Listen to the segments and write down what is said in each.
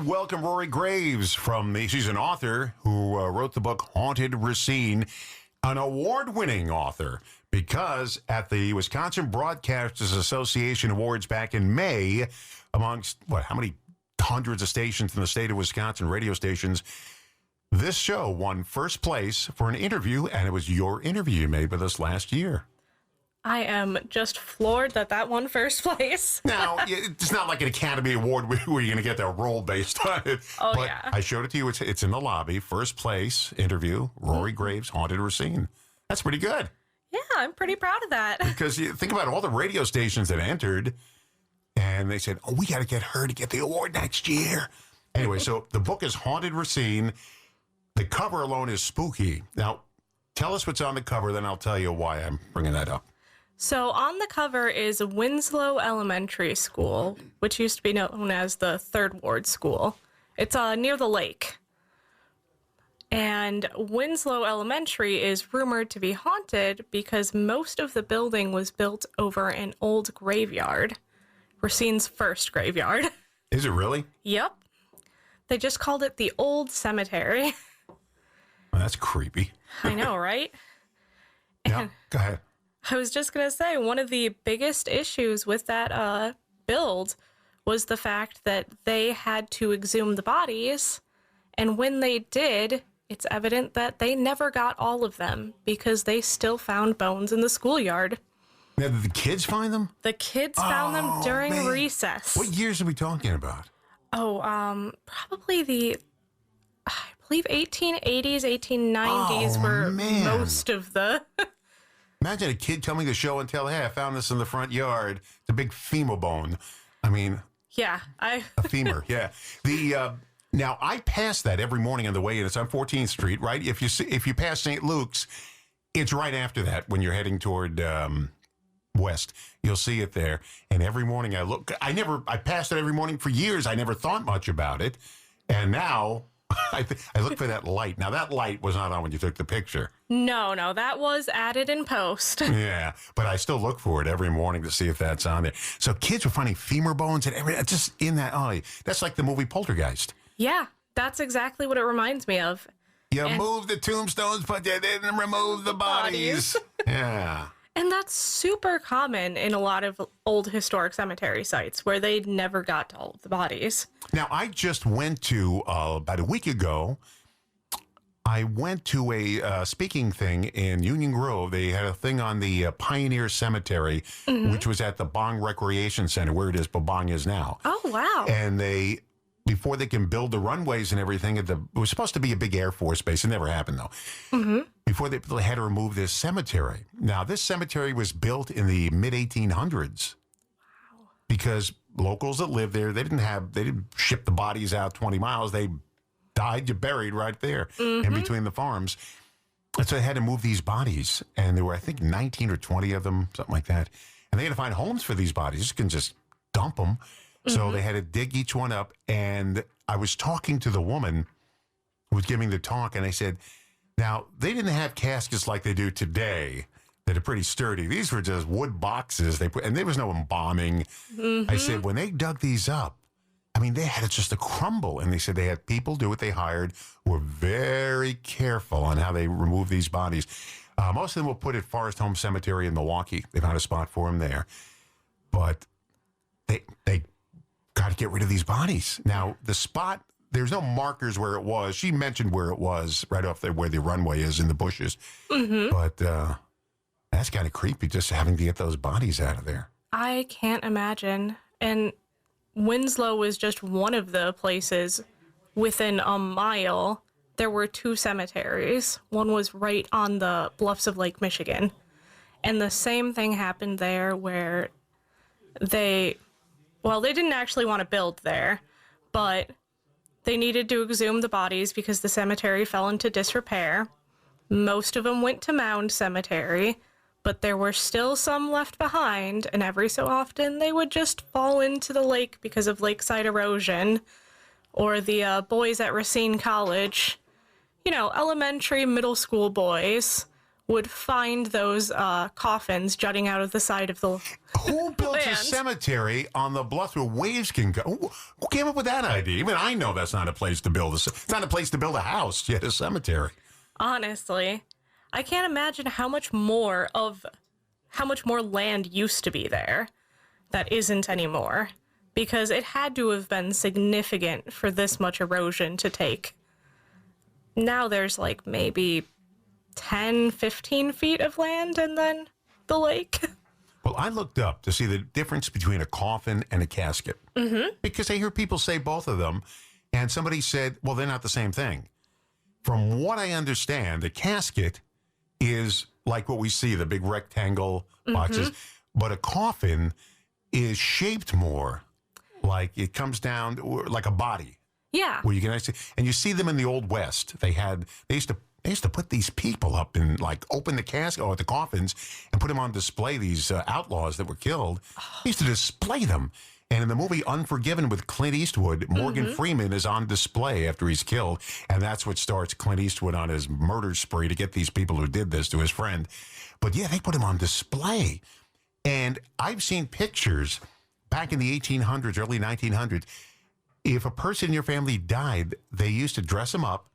welcome Rory Graves she's an author who wrote the book Haunted Racine, an award-winning author, because at the Wisconsin Broadcasters Association Awards back in May, amongst, how many hundreds of stations in the state of Wisconsin, radio stations, this show won first place for an interview, and it was your interview you made with us last year. I am just floored that won first place. Now, it's not like an Academy Award where you're going to get that role based on it. Oh, but yeah. I showed it to you. It's in the lobby. First place interview, Rory Graves, Haunted Racine. That's pretty good. Yeah, I'm pretty proud of that. Because you think about all the radio stations that entered, and they said, we got to get her to get the award next year. Anyway, so the book is Haunted Racine. The cover alone is spooky. Now, tell us what's on the cover, then I'll tell you why I'm bringing that up. So on the cover is Winslow Elementary School, which used to be known as the Third Ward School. It's near the lake. And Winslow Elementary is rumored to be haunted because most of the building was built over an old graveyard. Racine's first graveyard. Is it really? Yep. They just called it the Old Cemetery. Well, that's creepy. I know, right? Yeah, go ahead. I was just going to say, one of the biggest issues with that build was the fact that they had to exhume the bodies. And when they did, it's evident that they never got all of them because they still found bones in the schoolyard. Now, did the kids find them? The kids found them during recess. What years are we talking about? Oh, probably I believe 1880s, 1890s were most of the... Imagine a kid coming to show and tell, hey, I found this in the front yard. It's a big femur bone. I mean... Yeah, a femur, yeah. Now, I pass that every morning on the way in. It's on 14th Street, right? If you pass St. Luke's, it's right after that when you're heading toward west. You'll see it there. And every morning I look. I passed it every morning for years. I never thought much about it. And now... I look for that light. Now, that light was not on when you took the picture. No, that was added in post. Yeah, but I still look for it every morning to see if that's on there. So kids were finding femur bones and everything, just in that eye. That's like the movie Poltergeist. Yeah, that's exactly what it reminds me of. You moved the tombstones, but you didn't remove the bodies. Yeah. And that's super common in a lot of old historic cemetery sites where they never got to all of the bodies. Now, I just went to, about a week ago, I went to a speaking thing in Union Grove. They had a thing on the Pioneer Cemetery, which was at the Bong Recreation Center, where it is, Bong is now. Oh, wow. And before they can build the runways and everything, it was supposed to be a big Air Force base. It never happened, though. Before they had to remove this cemetery. Now, this cemetery was built in the mid-1800s. Wow. Because locals that lived there, they didn't ship the bodies out 20 miles. They died, buried right there in between the farms. And so they had to move these bodies. And there were, I think, 19 or 20 of them, something like that. And they had to find homes for these bodies. You can just dump them. So they had to dig each one up. And I was talking to the woman who was giving the talk, and I said, now, they didn't have caskets like they do today that are pretty sturdy. These were just wood boxes and there was no embalming. I said, when they dug these up, I mean, they had it just to crumble. And they said they had people do what they hired who were very careful on how they remove these bodies. Most of them were put at Forest Home Cemetery in Milwaukee. They found a spot for them there. But they got to get rid of these bodies. Now, the spot, there's no markers where it was. She mentioned where it was, right off there where the runway is in the bushes. But that's kind of creepy, just having to get those bodies out of there. I can't imagine. And Winslow was just one of the places within a mile. There were two cemeteries. One was right on the bluffs of Lake Michigan. And the same thing happened there where they didn't actually want to build there, but they needed to exhume the bodies because the cemetery fell into disrepair. Most of them went to Mound Cemetery, but there were still some left behind, and every so often they would just fall into the lake because of lakeside erosion. Or the boys at Racine College, elementary, middle school boys, would find those coffins jutting out of the side of the Who built a land. cemetery on the bluff where waves can go? Who came up with that idea? Even I know that's not a place to build it's not a place to build a house, yet a cemetery. Honestly, I can't imagine how much more land used to be there that isn't anymore, because it had to have been significant for this much erosion to take. Now there's like maybe 10, 15 feet of land and then the lake. Well, I looked up to see the difference between a coffin and a casket. Mm-hmm. Because I hear people say both of them, and somebody said, well, they're not the same thing. From what I understand, the casket is like what we see, the big rectangle boxes, but a coffin is shaped more like it comes down like a body. Yeah. Where you can actually, and you see them in the Old West. They used to put these people up and like open the casket or the coffins and put them on display. These outlaws that were killed. They used to display them. And in the movie Unforgiven with Clint Eastwood, Morgan Freeman is on display after he's killed, and that's what starts Clint Eastwood on his murder spree to get these people who did this to his friend. But yeah, they put him on display. And I've seen pictures back in the 1800s, early 1900s. If a person in your family died, they used to dress them up,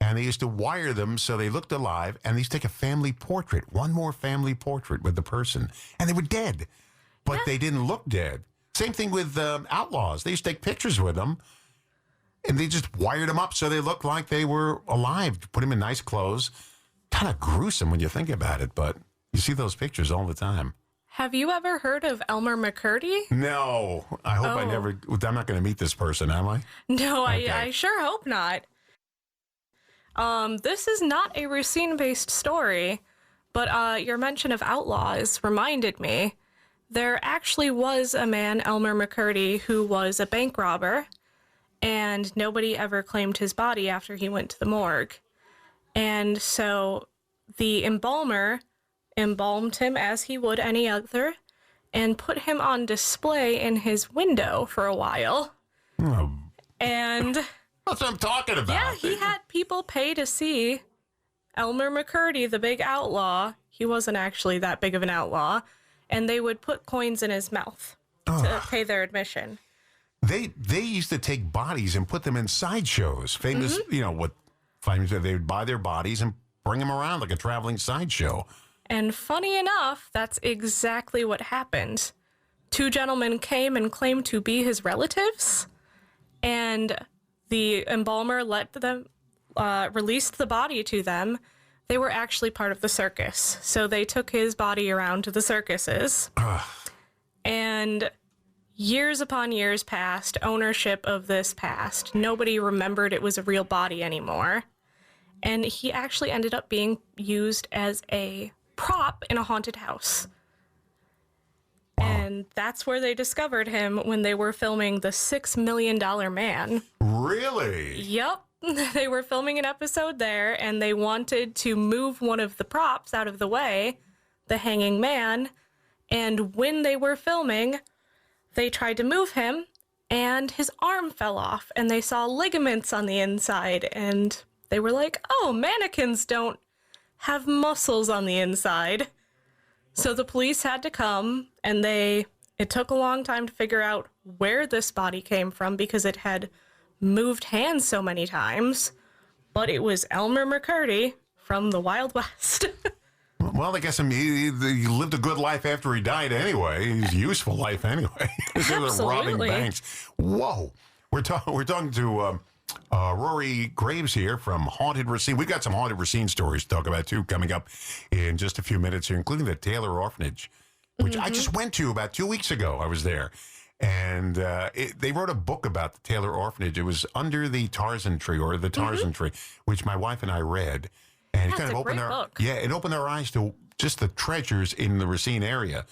and they used to wire them so they looked alive, and they used to take a family portrait, one more family portrait with the person, and they were dead, but they didn't look dead. Same thing with outlaws. They used to take pictures with them, and they just wired them up so they looked like they were alive, put them in nice clothes. Kind of gruesome when you think about it, but you see those pictures all the time. Have you ever heard of Elmer McCurdy? No, I hope I'm not going to meet this person, am I? No, Okay. I sure hope not. This is not a Racine-based story, but your mention of outlaws reminded me. There actually was a man, Elmer McCurdy, who was a bank robber, and nobody ever claimed his body after he went to the morgue. And so the embalmer embalmed him as he would any other and put him on display in his window for a while. Oh, And that's what I'm talking about. yeah, he had people pay to see Elmer McCurdy, the big outlaw. He wasn't actually that big of an outlaw. And they would put coins in his mouth to pay their admission. They used to take bodies and put them in sideshows. Famous, what famous they would buy their bodies and bring them around like a traveling sideshow. And funny enough, that's exactly what happened. Two gentlemen came and claimed to be his relatives, and the embalmer let them released the body to them. They were actually part of the circus, so they took his body around to the circuses. And years upon years passed, ownership of this passed. Nobody remembered it was a real body anymore. And he actually ended up being used as a prop in a haunted house. And that's where they discovered him when they were filming The $6 Million Man. Really? Yep. They were filming an episode there, and they wanted to move one of the props out of the way, the hanging man. And when they were filming, they tried to move him, and his arm fell off, and they saw ligaments on the inside, and they were like, oh, mannequins don't have muscles on the inside. So the police had to come, and it took a long time to figure out where this body came from because it had moved hands so many times. But it was Elmer McCurdy from the Wild West. Well, I guess he lived a good life after he died anyway. He's useful life anyway. They're robbing banks. Whoa. We're talking to Rory Graves here from Haunted Racine. We've got some Haunted Racine stories to talk about, too, coming up in just a few minutes here, including the Taylor Orphanage, which I just went to about 2 weeks ago. I was there. And they wrote a book about the Taylor Orphanage. It was Under the Tarzan Tree, or The Tarzan Tree, which my wife and I read. And it kind of opened it opened our eyes to just the treasures in the Racine area.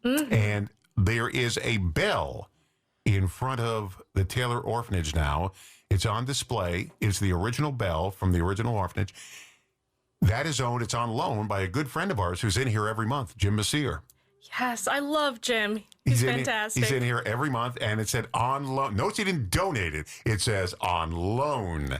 And there is a bell in front of the Taylor Orphanage now. It's on display. It's the original bell from the original orphanage. That is owned, it's on loan by a good friend of ours who's in here every month, Jim Messier. Yes, I love Jim. He's fantastic. He's in here every month, and it said on loan. Notice he didn't donate it. It says on loan,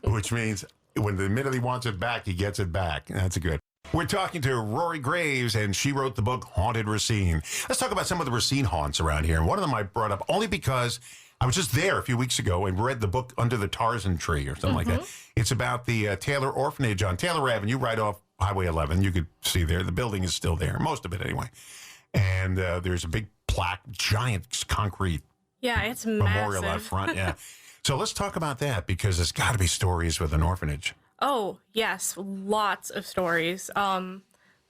which means when the minute he wants it back, he gets it back. That's good. We're talking to Rory Graves, and she wrote the book Haunted Racine. Let's talk about some of the Racine haunts around here. And one of them I brought up only because I was just there a few weeks ago and read the book Under the Tarzan Tree or something like that. It's about the Taylor Orphanage on Taylor Avenue, right off Highway 11. You could see there. The building is still there, most of it anyway. And there's a big plaque, giant concrete It's memorial massive. out front. Yeah. So let's talk about that because there's got to be stories with an orphanage. Oh, yes, lots of stories.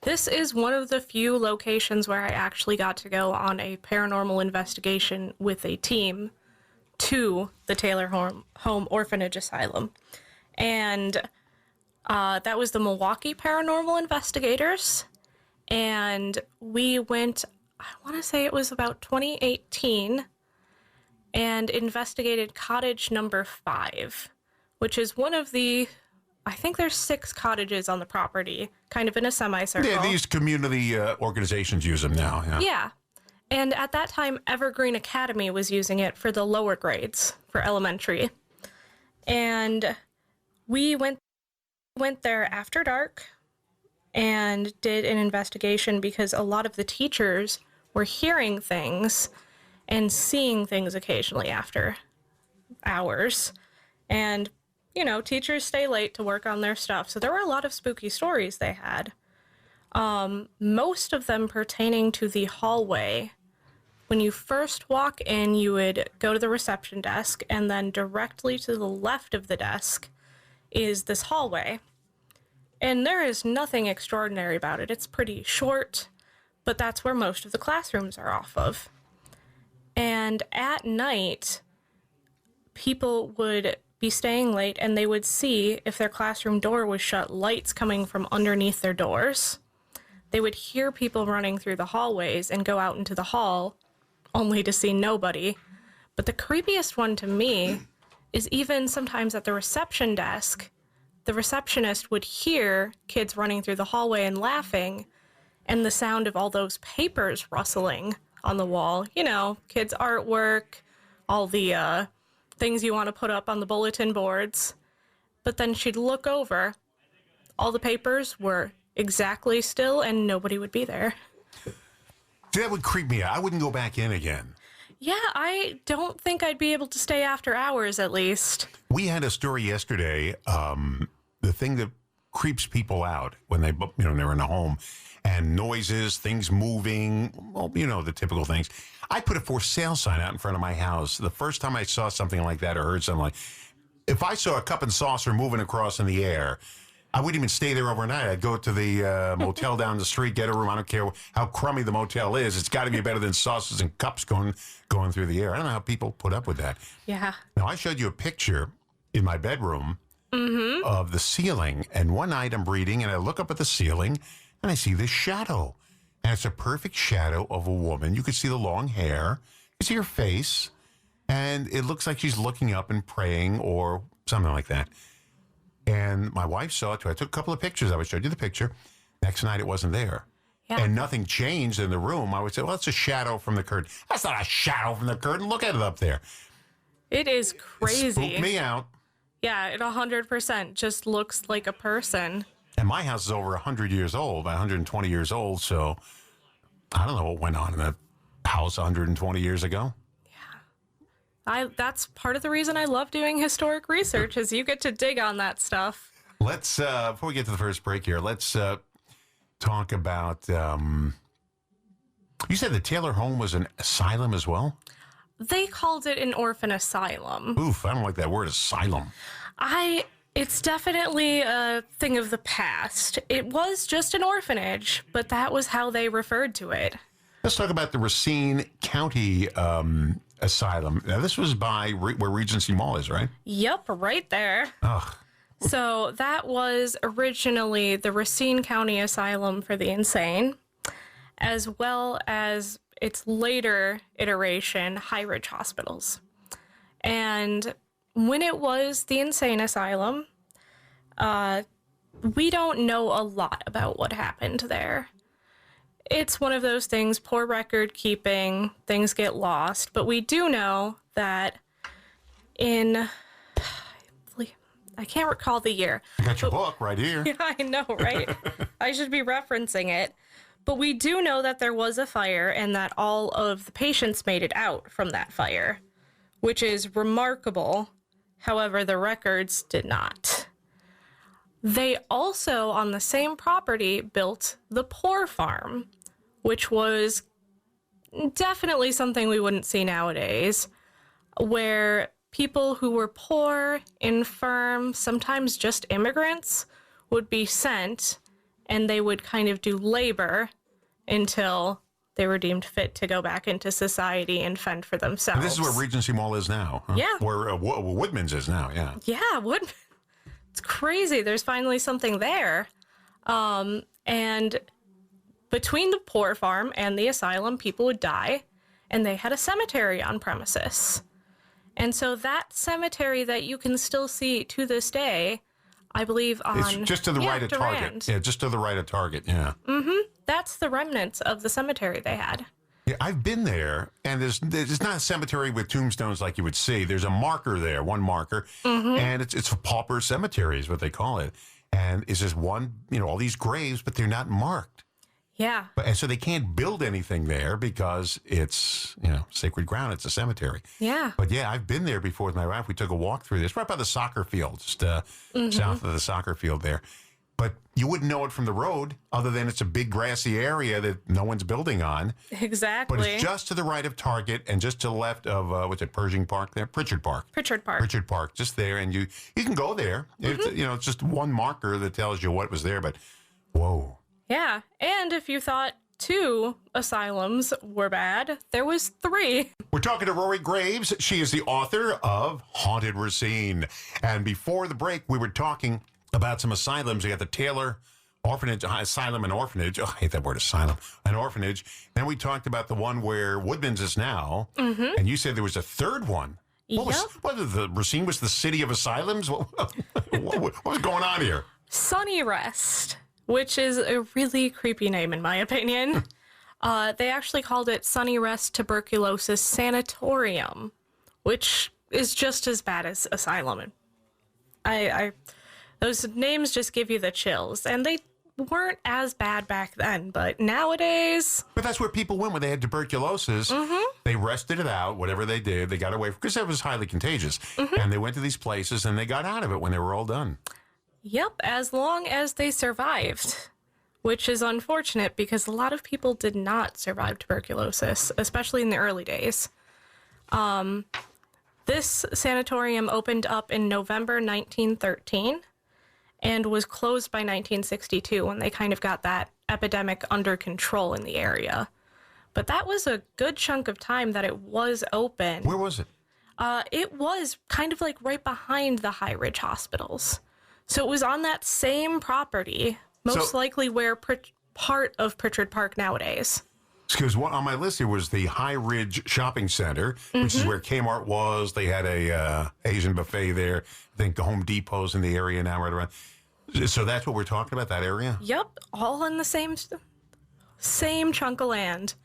This is one of the few locations where I actually got to go on a paranormal investigation with a team to the Taylor Home Orphanage Asylum. And that was the Milwaukee Paranormal Investigators. And we went, I want to say it was about 2018, and investigated cottage number 5, which is one of the, I think there's 6 cottages on the property, kind of in a semicircle. Yeah, these community organizations use them now. Yeah. Yeah. And at that time, Evergreen Academy was using it for the lower grades for elementary. And we went there after dark and did an investigation because a lot of the teachers were hearing things and seeing things occasionally after hours. And, you know, teachers stay late to work on their stuff. So there were a lot of spooky stories they had. Most of them pertaining to the hallway. When you first walk in, you would go to the reception desk, and then directly to the left of the desk is this hallway. And there is nothing extraordinary about it. It's pretty short, but that's where most of the classrooms are off of. And at night, people would be staying late, and they would see, if their classroom door was shut, lights coming from underneath their doors. They would hear people running through the hallways and go out into the hall, only to see nobody. But the creepiest one to me is even sometimes at the reception desk, the receptionist would hear kids running through the hallway and laughing, and the sound of all those papers rustling on the wall. You know, kids' artwork, all the things you want to put up on the bulletin boards. But then she'd look over, all the papers were exactly still, and nobody would be there. That would creep me out. I wouldn't go back in again. Yeah, I don't think I'd be able to stay after hours, at least. We had a story yesterday, the thing that creeps people out when they're in a home, and noises, things moving, well, you know, the typical things. I put a for sale sign out in front of my house. The first time I saw something like that or heard something like, if I saw a cup and saucer moving across in the air, I wouldn't even stay there overnight. I'd go to the motel down the street, get a room. I don't care how crummy the motel is. It's got to be better than saucers and cups going through the air. I don't know how people put up with that. Yeah. Now, I showed you a picture in my bedroom of the ceiling. And one night I'm reading, and I look up at the ceiling, and I see this shadow. And it's a perfect shadow of a woman. You could see the long hair. You see her face. And it looks like she's looking up and praying or something like that. And my wife saw it too. I took a couple of pictures. I showed you the picture. Next night, it wasn't there. Yeah. And nothing changed in the room. I would say, well, that's a shadow from the curtain. That's not a shadow from the curtain. Look at it up there. It is crazy. It spooked me out. Yeah, it 100% just looks like a person. And my house is over 100 years old, 120 years old. So I don't know what went on in that house 120 years ago. That's part of the reason I love doing historic research, is you get to dig on that stuff. Let's, before we get to the first break here, let's talk about, you said the Taylor home was an asylum as well? They called it an orphan asylum. Oof, I don't like that word, asylum. It's definitely a thing of the past. It was just an orphanage, but that was how they referred to it. Let's talk about the Racine County Asylum. Now, this was by where Regency Mall is, right? Yep, right there. Ugh. So that was originally the Racine County Asylum for the Insane, as well as its later iteration, High Ridge Hospitals. And when it was the Insane Asylum, we don't know a lot about what happened there. It's one of those things, poor record keeping, things get lost. But we do know that in I can't recall the year. I got your book right here. Yeah, I know, right? I should be referencing it. But we do know that there was a fire and that all of the patients made it out from that fire, which is remarkable. However, the records did not. They also, on the same property, built the Poor Farm, which was definitely something we wouldn't see nowadays, where people who were poor, infirm, sometimes just immigrants, would be sent, and they would kind of do labor until they were deemed fit to go back into society and fend for themselves. And this is where Regency Mall is now. Huh? Yeah. Where Woodman's is now, yeah. Yeah, it's crazy. There's finally something there. And between the Poor Farm and the asylum, people would die, and they had a cemetery on premises. And so that cemetery that you can still see to this day, I believe It's just to the right of Target. Durand. Yeah, just to the right of Target, yeah. That's the remnants of the cemetery they had. Yeah, I've been there, and there's not a cemetery with tombstones like you would see. There's a marker there, one marker, and it's a pauper cemetery is what they call it. And it's just one, all these graves, but they're not marked. Yeah. And so they can't build anything there because it's, sacred ground. It's a cemetery. Yeah. But yeah, I've been there before with my wife. We took a walk through this, right by the soccer field, just south of the soccer field there. But you wouldn't know it from the road other than it's a big grassy area that no one's building on. Exactly. But it's just to the right of Target and just to the left of, what's it, Pershing Park there? Pritchard Park. Pritchard Park, just there. And you can go there. It's just one marker that tells you what was there. But, whoa. Yeah. And if you thought 2 asylums were bad, there was 3. We're talking to Rory Graves. She is the author of Haunted Racine. And before the break, we were talking about some asylums. You got the Taylor Orphanage, Asylum and Orphanage. Oh, I hate that word, asylum. An orphanage. Then we talked about the one where Woodman's is now. And you said there was a third one. What was the Racine was the city of asylums? What was going on here? Sunny Rest, which is a really creepy name in my opinion. They actually called it Sunny Rest Tuberculosis Sanatorium, which is just as bad as asylum. Those names just give you the chills, and they weren't as bad back then, but nowadays... But that's where people went when they had tuberculosis. They rested it out, whatever they did. They got away, because that was highly contagious. And they went to these places, and they got out of it when they were all done. Yep, as long as they survived, which is unfortunate because a lot of people did not survive tuberculosis, especially in the early days. This sanatorium opened up in November 1913 and was closed by 1962 when they kind of got that epidemic under control in the area. But that was a good chunk of time that it was open. Where was it? It was kind of like right behind the High Ridge hospitals. So it was on that same property, most likely where part of Pritchard Park nowadays. Because on my list here was the High Ridge Shopping Center, which is where Kmart was. They had a Asian buffet there. I think the Home Depot's in the area now, right around. So that's what we're talking about, that area? Yep, all in the same chunk of land.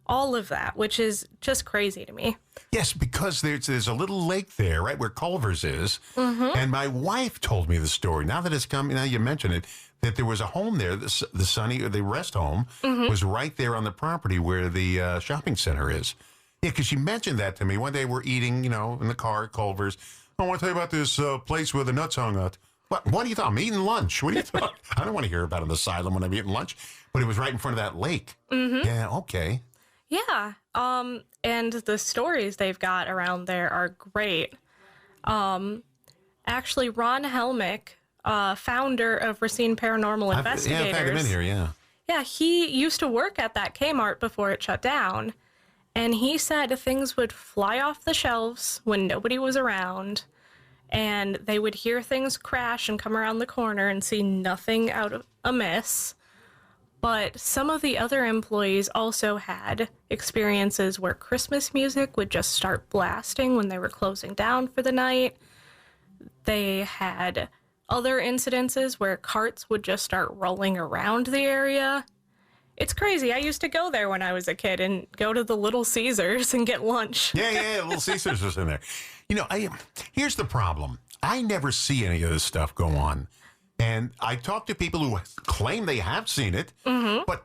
All of that, which is just crazy to me. Yes, because there's a little lake there, right, where Culver's is. And my wife told me the story. Now that it's coming, now you mention it, that there was a home there, the rest home, was right there on the property where the shopping center is. Yeah, because she mentioned that to me. One day we're eating, in the car at Culver's. I want to tell you about this place where the nuts hung out. What are you talking? I'm eating lunch. What are you talking? I don't want to hear about an asylum when I'm eating lunch. But it was right in front of that lake. Yeah, okay. Yeah, and the stories they've got around there are great. Actually, Ron Helmick, founder of Racine Paranormal Investigators. I've had him in here, yeah. Yeah, he used to work at that Kmart before it shut down, and he said things would fly off the shelves when nobody was around, and they would hear things crash and come around the corner and see nothing amiss. But some of the other employees also had experiences where Christmas music would just start blasting when they were closing down for the night. They had other incidences where carts would just start rolling around the area. It's crazy. I used to go there when I was a kid and go to the Little Caesars and get lunch. Yeah, Little Caesars was in there. Here's the problem. I never see any of this stuff go on. And I talk to people who claim they have seen it, but,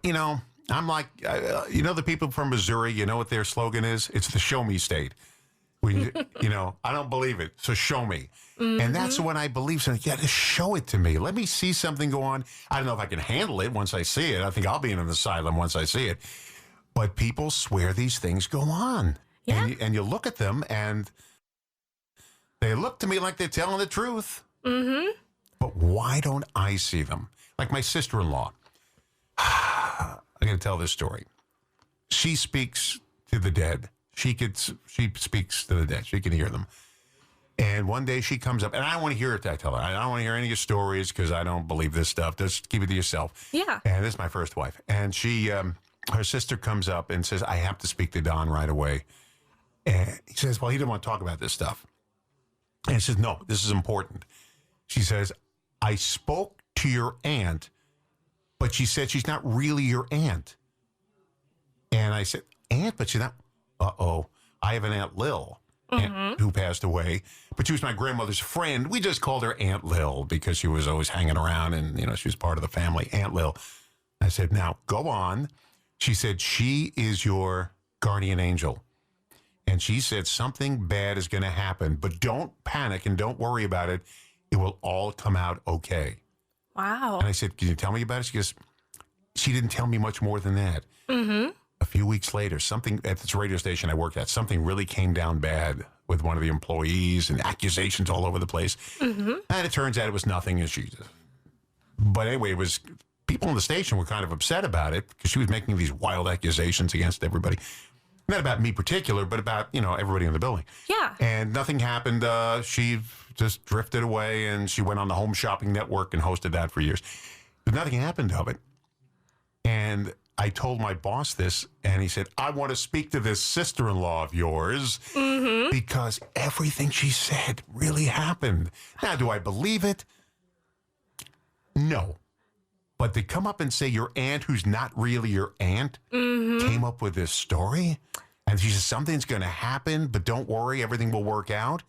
I'm like, the people from Missouri, you know what their slogan is? It's the show me state. I don't believe it, so show me. And that's when I believe something. Yeah, just show it to me. Let me see something go on. I don't know if I can handle it once I see it. I think I'll be in an asylum once I see it. But people swear these things go on. Yeah. And you look at them, and they look to me like they're telling the truth. Mm-hmm. But why don't I see them? Like my sister-in-law. I'm going to tell this story. She speaks to the dead. She speaks to the dead. She can hear them. And one day she comes up, and I don't want to hear it. I tell her, I don't want to hear any of your stories because I don't believe this stuff. Just keep it to yourself. Yeah. And this is my first wife. And she, her sister comes up and says, I have to speak to Don right away. And he says, well, he didn't want to talk about this stuff. And he says, no, this is important. She says, I spoke to your aunt, but she said she's not really your aunt. And I said, aunt? But she's not. Uh-oh. I have an Aunt Lil who passed away, but she was my grandmother's friend. We just called her Aunt Lil because she was always hanging around and, she was part of the family. Aunt Lil. I said, now, go on. She said, she is your guardian angel. And she said, something bad is going to happen, but don't panic and don't worry about it. It will all come out okay. Wow. And I said, can you tell me about it? She goes, she didn't tell me much more than that. Mm-hmm. A few weeks later, something at this radio station I worked at, something really came down bad with one of the employees and accusations all over the place. Mm-hmm. And it turns out it was nothing. But anyway, it was people in the station were kind of upset about it because she was making these wild accusations against everybody. Not about me particular, but about, everybody in the building. Yeah. And nothing happened. She just drifted away and she went on the Home Shopping Network and hosted that for years. But nothing happened of it. And I told my boss this, and he said, I want to speak to this sister-in-law of yours because everything she said really happened. Now, do I believe it? No. But to come up and say your aunt, who's not really your aunt, came up with this story, and she said, something's going to happen, but don't worry, everything will work out.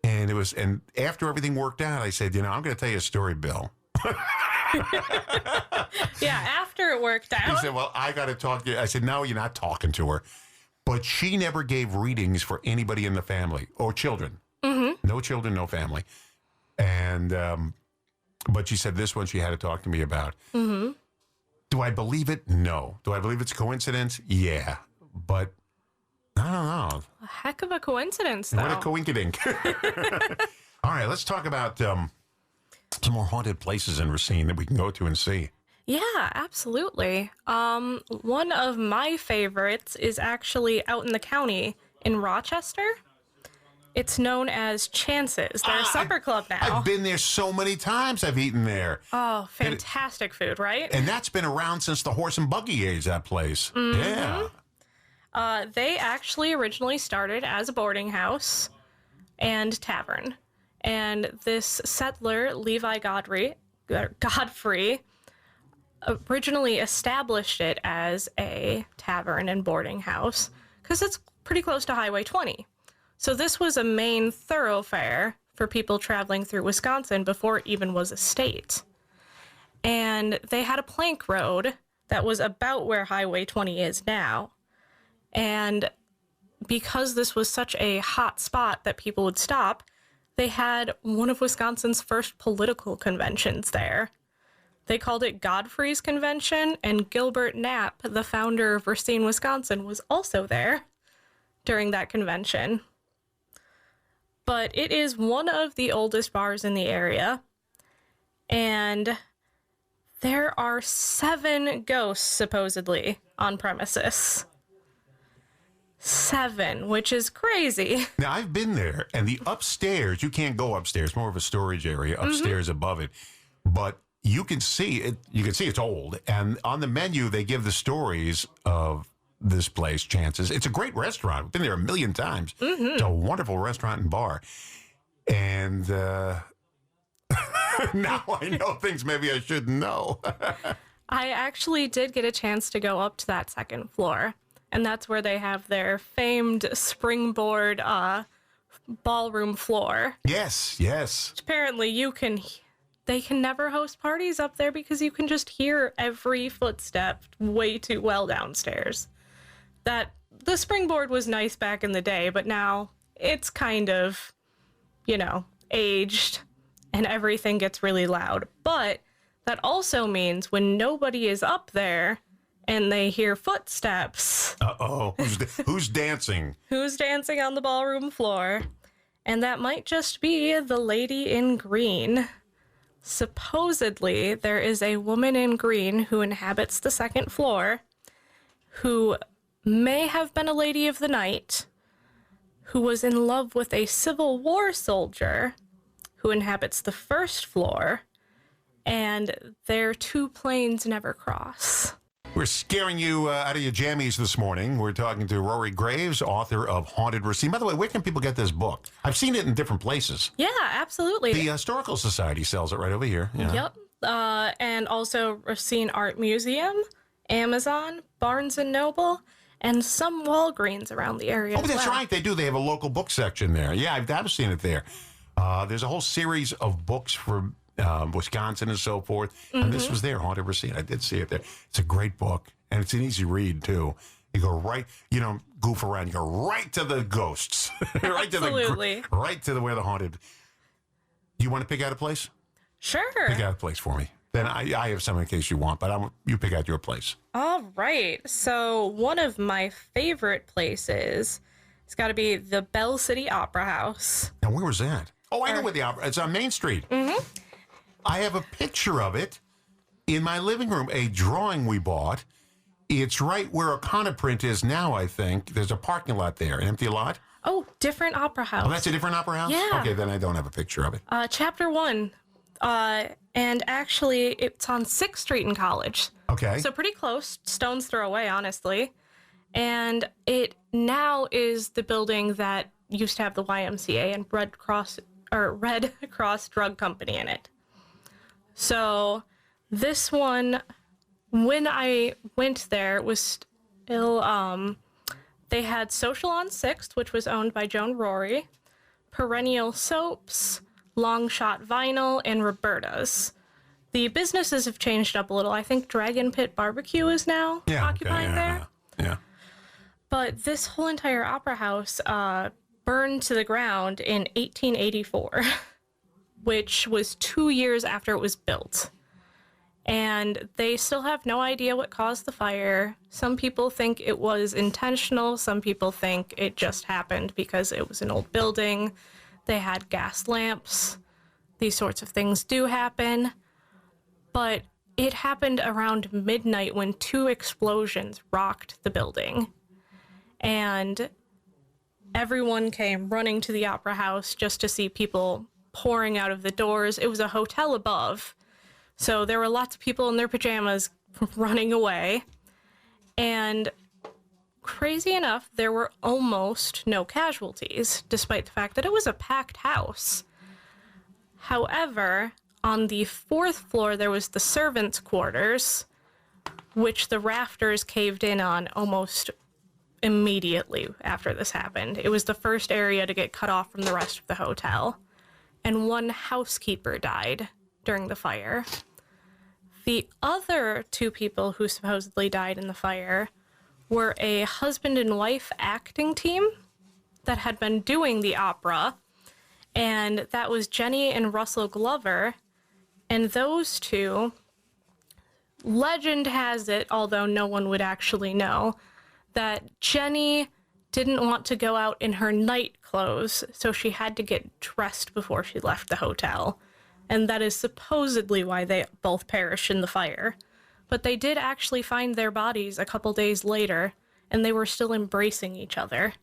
And after everything worked out, I said, I'm going to tell you a story, Bill. Yeah, after it worked out. He said, well, I got to talk to you. I said, no, you're not talking to her. But she never gave readings for anybody in the family or children. Mm-hmm. No children, no family. And, but she said this one she had to talk to me about. Mm-hmm. Do I believe it? No. Do I believe it's a coincidence? Yeah. But I don't know. A heck of a coincidence, though. What a coinkydink. All right, let's talk about some more haunted places in Racine that we can go to and see. Yeah, absolutely. One of my favorites is actually out in the county in Rochester. It's known as Chance's. They're a supper club now. I've been there so many times. I've eaten there. Oh, fantastic food, right? And that's been around since the horse and buggy age, that place. Mm-hmm. Yeah. They actually originally started as a boarding house and tavern. And this settler, Levi Godfrey, originally established it as a tavern and boarding house because it's pretty close to Highway 20. So this was a main thoroughfare for people traveling through Wisconsin before it even was a state. And they had a plank road that was about where Highway 20 is now. And because this was such a hot spot that people would stop, they had one of Wisconsin's first political conventions there. They called it Godfrey's Convention, and Gilbert Knapp, the founder of Racine, Wisconsin, was also there during that convention. But it is one of the oldest bars in the area, and there are 7 ghosts, supposedly, on premises. 7, which is crazy. Now, I've been there, and the upstairs, you can't go upstairs, more of a storage area upstairs above it, but you can see it. You can see it's old, and on the menu, they give the stories of this place, Chance's. It's a great restaurant. I've been there a million times. Mm-hmm. It's a wonderful restaurant and bar. And now I know things maybe I shouldn't know. I actually did get a chance to go up to that second floor, and that's where they have their famed springboard ballroom floor. Yes, yes. Apparently, they can never host parties up there because you can just hear every footstep way too well downstairs. That the springboard was nice back in the day, but now it's kind of, aged and everything gets really loud. But that also means when nobody is up there and they hear footsteps. Uh-oh. Who's dancing? Who's dancing on the ballroom floor? And that might just be the lady in green. Supposedly, there is a woman in green who inhabits the second floor who may have been a lady of the night, who was in love with a Civil War soldier who inhabits the first floor, and their two planes never cross. We're scaring you out of your jammies this morning. We're talking to Rory Graves, author of Haunted Racine. By the way, where can people get this book? I've seen it in different places. Yeah, absolutely. The Historical Society sells it right over here. Yeah. Yep. And also Racine Art Museum, Amazon, Barnes & Noble, and some Walgreens around the area. Oh, that's right. They do. They have a local book section there. Yeah, I've seen it there. There's a whole series of books from Wisconsin and so forth. Mm-hmm. And this was there, Haunted Racine. I did see it there. It's a great book. And it's an easy read, too. You go right, goof around. You go right to the ghosts. Right Absolutely. To the where the haunted. Do you want to pick out a place? Sure. Pick out a place for me. Then I have some in case you want, but you pick out your place. All right. So one of my favorite places has got to be the Bell City Opera House. Now, where was that? Oh, I know where the opera. It's on Main Street. Mm-hmm. I have a picture of it in my living room, a drawing we bought. It's right where a print is now, I think. There's a parking lot there, an empty lot. Oh, different opera house. Oh, that's a different opera house? Yeah. Okay, then I don't have a picture of it. Chapter 1. And actually, it's on 6th Street in College. Okay. So pretty close, stone's throw away, honestly. And it now is the building that used to have the YMCA and Red Cross Drug Company in it. So this one, when I went there, it was still, they had Social on 6th, which was owned by Joan Rory, Perennial Soaps, Long Shot Vinyl, and Roberta's. The businesses have changed up a little. I think Dragon Pit Barbecue is now occupying there. Yeah. But this whole entire opera house burned to the ground in 1884, which was 2 years after it was built. And they still have no idea what caused the fire. Some people think it was intentional. Some people think it just happened because it was an old building. They had gas lamps. These sorts of things do happen. But it happened around midnight when 2 explosions rocked the building. And everyone came running to the opera house just to see people pouring out of the doors. It was a hotel above. So there were lots of people in their pajamas running away. And crazy enough, there were almost no casualties, despite the fact that it was a packed house. However, on the 4th floor, there was the servants' quarters, which the rafters caved in on almost immediately after this happened. It was the first area to get cut off from the rest of the hotel. And 1 housekeeper died during the fire. The other 2 people who supposedly died in the fire were a husband and wife acting team that had been doing the opera, and that was Jenny and Russell Glover. And those 2, legend has it, although no one would actually know, that Jenny didn't want to go out in her night clothes, so she had to get dressed before she left the hotel. And that is supposedly why they both perished in the fire. But they did actually find their bodies a couple days later, and they were still embracing each other.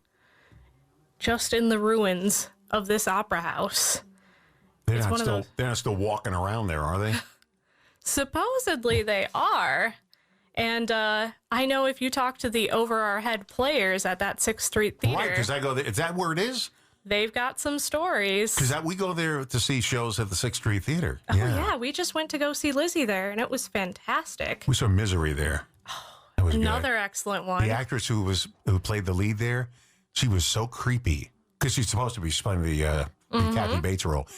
Just in the ruins of this opera house. They're not still walking around there, are they? Supposedly they are. And I know if you talk to the over-our-head players at that 6th Street Theater... Right, because I go there. Is that where it is? They've got some stories. Because we go there to see shows at the 6th Street Theater. Oh, yeah. We just went to go see Lizzie there, and it was fantastic. We saw Misery there. That was Another good. excellent one. The actress who played the lead there, she was so creepy. because she's supposed to be playing the Kathy Bates role.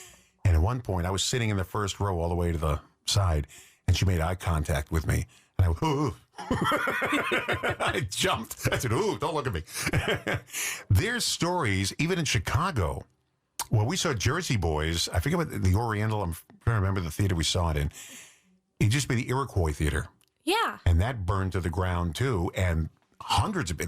And at one point, I was sitting in the first row all the way to the side, and she made eye contact with me. And I went, ooh. I jumped. I said, ooh, don't look at me. There's stories, even in Chicago, where we saw Jersey Boys. I forget what the Oriental, I'm trying to remember the theater we saw it in. It used to be the Iroquois Theater. Yeah. And that burned to the ground, too. And hundreds of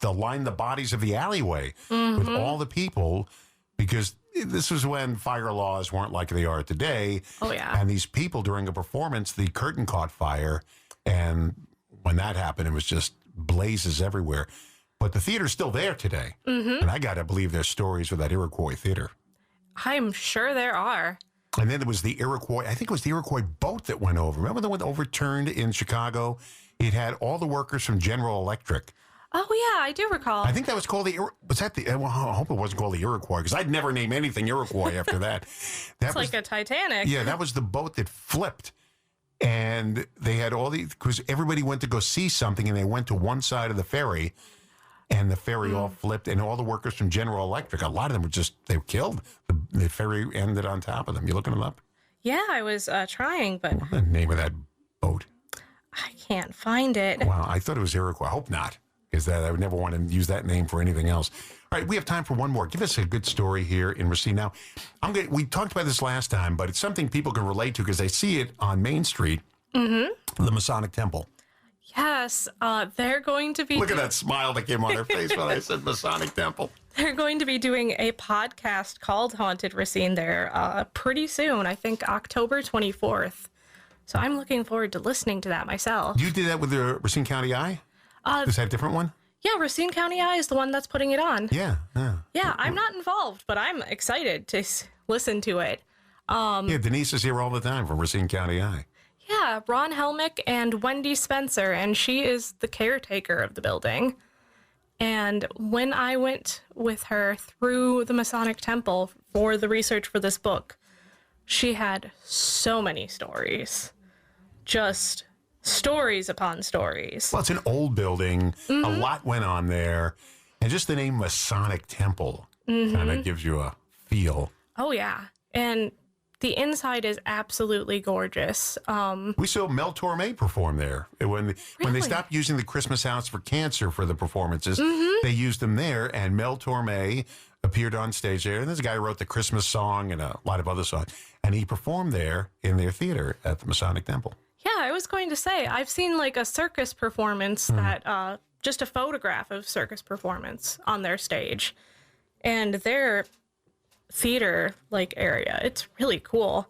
they'll line the bodies of the alleyway with all the people, because this was when fire laws weren't like they are today. Oh, yeah. And these people, during a performance, the curtain caught fire. And when that happened, it was just blazes everywhere. But the theater's still there today. And I got to believe there's stories of that Iroquois Theater. I'm sure there are. And then there was the Iroquois, I think it was the Iroquois boat that went over. Remember the one that overturned in Chicago? It had all the workers from General Electric. Oh, yeah, I do recall. I think that was called was that the, well, I hope it wasn't called the Iroquois, because I'd never name anything Iroquois after that. It's like a Titanic. Yeah, that was the boat that flipped. And they had all because everybody went to go see something, and they went to one side of the ferry, and the ferry all flipped, and all the workers from General Electric, a lot of them they were killed. The ferry ended on top of them. You looking it up? Yeah, I was trying, but What's the name of that boat? I can't find it. Wow, I thought it was Iroquois. I hope not, because I would never want to use that name for anything else. All right, we have time for one more. Give us a good story here in Racine. Now, we talked about this last time, but it's something people can relate to because they see it on Main Street, the Masonic Temple. Yes, they're going to be... Look at that smile that came on her face when I said Masonic Temple. They're going to be doing a podcast called Haunted Racine there pretty soon, I think October 24th. So I'm looking forward to listening to that myself. You did that with the Racine County Eye? Is that a different one? Yeah, Racine County Eye is the one that's putting it on. Yeah. Yeah, I'm not involved, but I'm excited to listen to it. Yeah, Denise is here all the time from Racine County Eye. Yeah, Ron Helmick and Wendy Spencer, and she is the caretaker of the building. And when I went with her through the Masonic Temple for the research for this book, she had so many stories. Just stories upon stories. Well, it's an old building. A lot went on there. And just the name Masonic Temple kind of gives you a feel. Oh, yeah. And the inside is absolutely gorgeous. We saw Mel Torme perform there. When they Really? stopped using the Christmas House for Cancer for the performances, they used them there. And Mel Torme appeared on stage there. And there's a guy who wrote the Christmas song and a lot of other songs. And he performed there in their theater at the Masonic Temple. Yeah, I was going to say, I've seen like a circus performance that, just a photograph of circus performance on their stage. And their theater like area, it's really cool.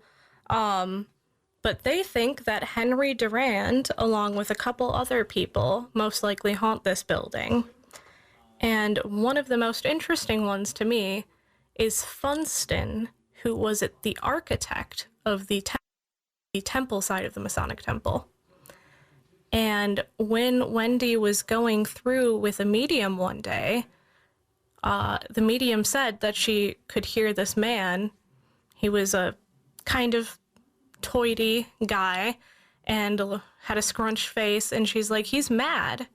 But they think that Henry Durand, along with a couple other people, most likely haunt this building. And one of the most interesting ones to me is Funston, who was the architect of the temple side of the Masonic Temple. And when Wendy was going through with a medium one day, the medium said that she could hear this man. He was a kind of toity guy and had a scrunched face, and she's like, he's mad.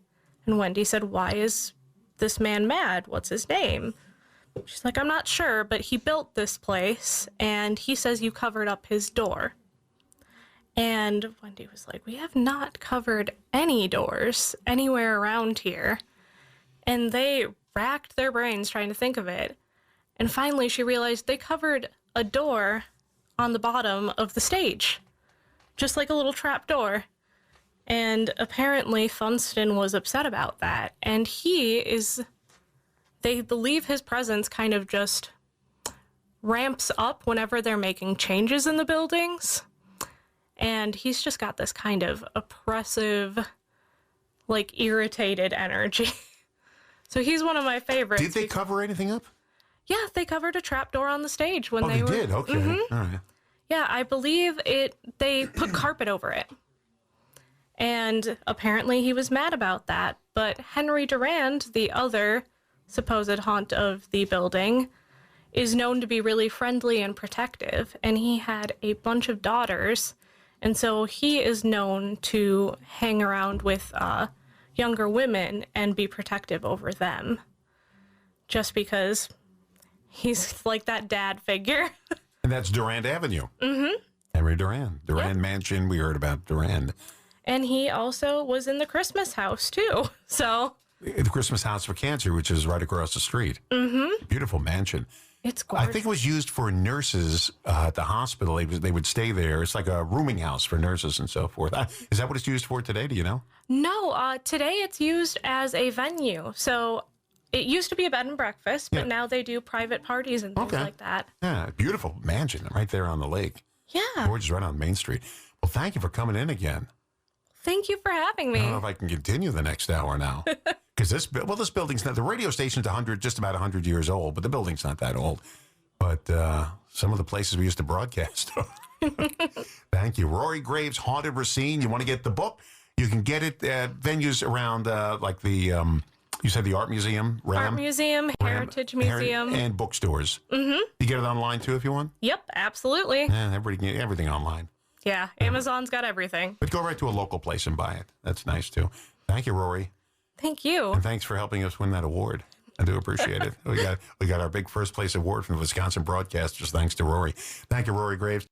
And Wendy said, why is this man mad? What's his name? She's like, I'm not sure, but he built this place, and he says you covered up his door. And Wendy was like, we have not covered any doors anywhere around here. And they racked their brains trying to think of it. And finally she realized they covered a door on the bottom of the stage. Just like a little trap door. And apparently Funston was upset about that. And they believe his presence kind of just ramps up whenever they're making changes in the buildings. And he's just got this kind of oppressive, like irritated energy. So he's one of my favorites. Did they cover anything up? Yeah, they covered a trapdoor on the stage when they were... did? Okay. All right. Yeah, I believe they put carpet over it. And apparently he was mad about that. But Henry Durand, the other supposed haunt of the building, is known to be really friendly and protective. And he had a bunch of daughters. And so he is known to hang around with younger women and be protective over them. Just because He's like that dad figure. And that's Durand Avenue. Mm-hmm. Henry Durand. Durand Yep. Mansion. We heard about Durand. And he also was in the Christmas house, too. So The Christmas House for Cancer, which is right across the street. Mm-hmm. Beautiful mansion. it's gorgeous. I think it was used for nurses at the hospital. They would stay there. It's like a rooming house for nurses and so forth. Is that what it's used for today? Do you know? No, today it's used as a venue. So it used to be a bed and breakfast, but Yeah. now they do private parties and things Okay. like that. Yeah, beautiful mansion right there on the lake. Yeah. Gorgeous, right on Main Street. Well, thank you for coming in again. Thank you for having me. I don't know if I can continue the next hour now. Because this building's not, the radio station's just about 100 years old, but the building's not that old. But some of the places we used to broadcast. Thank you. Rory Graves, Haunted Racine. You want to get the book? You can get it at venues around like the, you said the Art Museum, RAM? Art Museum, Heritage Museum. And bookstores. Mm-hmm. You get it online too if you want? Yep, absolutely. Yeah, everybody can get everything online. Yeah, Amazon's got everything. But go right to a local place and buy it. That's nice too. Thank you, Rory. Thank you. And thanks for helping us win that award. I do appreciate it. We got our big first place award from the Wisconsin Broadcasters, thanks to Rory. Thank you, Rory Graves.